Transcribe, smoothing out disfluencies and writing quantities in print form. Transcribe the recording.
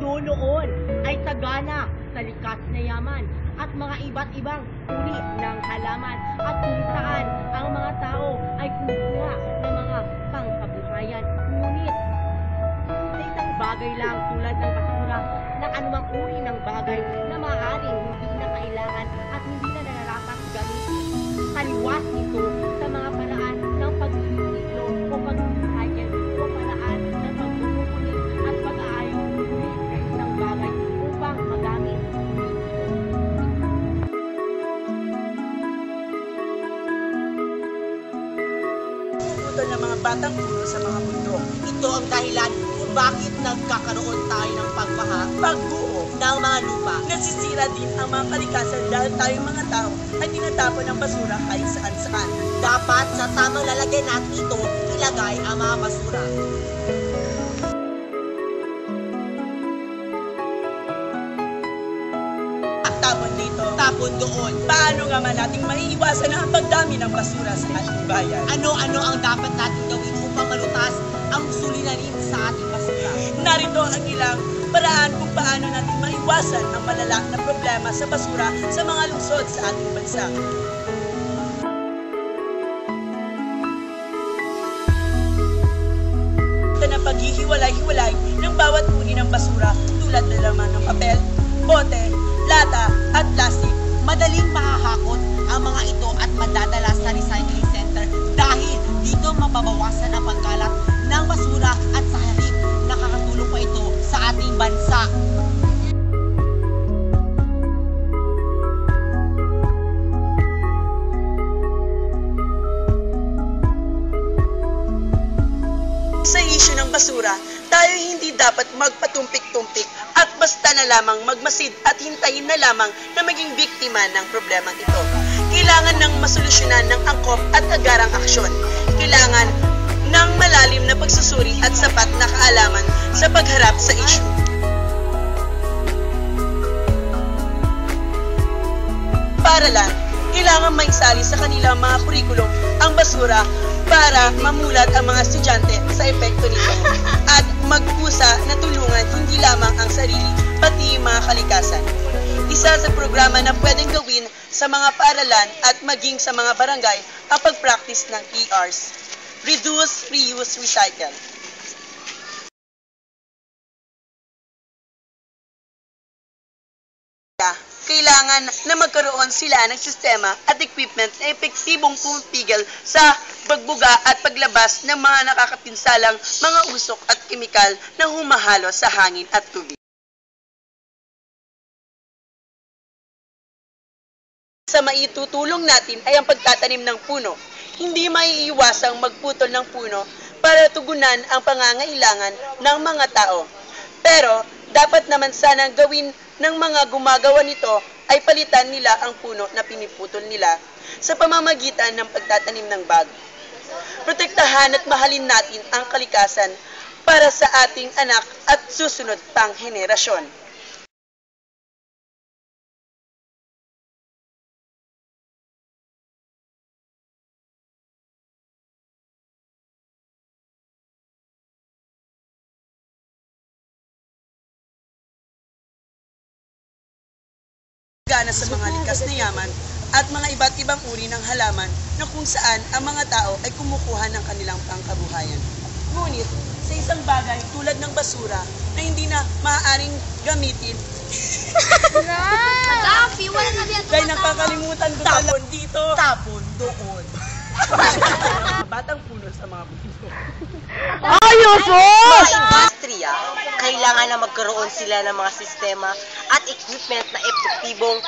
mundo noon ay sagana sa likas na yaman at mga iba't ibang uri ng halaman at kung saan ang mga tao ay kumukuha ng mga pangkabuhayan. Ngunit sa isang bagay lang tulad ng basura ng anumang uri ng bagay na maaaring hindi na kailangan at hindi na nararapat gamitin. Taliwas ito sa mga paraan ng pag-iiklo o pag-recycle o paraan ng pagbubukulit at pag-aayos ulit sa isang bagay upang magamit ulit. Putol ng mga batang puno sa mga bundok. Ito ang dahilan kung bakit nagkakaroon tayo ng pagbaha, Pagbuo, ng mga lupa. nasisira din ang mga kalikasan dahil tayong mga tao ay tinatapon ng basura kahit saan-saan. Dapat sa tamang lalagyan natin ito, ilagay ang mga basura. Tapon dito. Tapon doon. Paano nga man nating maiiwasan ang pagdami ng basura sa ating bayan? Ano-ano ang dapat natin gawin upang malutas ang suliranin sa ating basura? Narito ang ilang paraan kung paano natin maiwasan ang malala na problema sa basura sa mga lungsod sa ating bansa. Ito na paghihiwalay-hiwalay ng bawat uri ng basura tulad na laman ng papel, bote, lata at plastic. Madaling mahahakot ang mga ito at madadala sa recycling center dahil dito mababawasan ang pagkalat ng basura at sa halip nakakatulong pa ito sa ating bansa. Sa isyu ng basura, tayo hindi dapat magpatumpik-tumpik at basta na lamang magmasid at hintayin na lamang na maging biktima ng problemang ito. Kailangan ng masolusyonan ng angkop at agarang aksyon. Kailangan ng malalim na pagsusuri at sapat na kaalaman sa pagharap sa isyu. Paaralan, kailangan maisali sa kanilang mga kurikulum ang basura para mamulat ang mga estudyante sa epekto nito at magpusa na tulungan hindi lamang ang sarili, pati mga kalikasan. Isa sa programa na pwedeng gawin sa mga paaralan at maging sa mga barangay ang pag-practice ng ERs. Reduce, Reuse, Recycle. Kailangan na magkaroon sila ng sistema at equipment na epektibong pumipigil sa pagbuga at paglabas ng mga nakakapinsalang mga usok at kemikal na humahalo sa hangin at tubig. Sa maitutulong natin ay ang pagtatanim ng puno. Hindi maiiwasang magputol ng puno para tugunan ang pangangailangan ng mga tao. Pero dapat naman sanang gawin ng mga gumagawa nito ay palitan nila ang puno na piniputol nila sa pamamagitan ng pagtatanim ng bago. Protektahan at mahalin natin ang kalikasan para sa ating anak at susunod pang henerasyon. Gana sa mga likas na yaman at mga iba't ibang uri ng halaman na kung saan ang mga tao ay kumukuha ng kanilang pangkabuhayan. Ngunit, sa isang bagay tulad ng basura na hindi na maaaring gamitin dahil nakakalimutan ko tapon dito, Tapon doon. batang puno sa mga bukid. Industriya, kailangan na magkaroon sila ng mga sistema at equipment na epektibong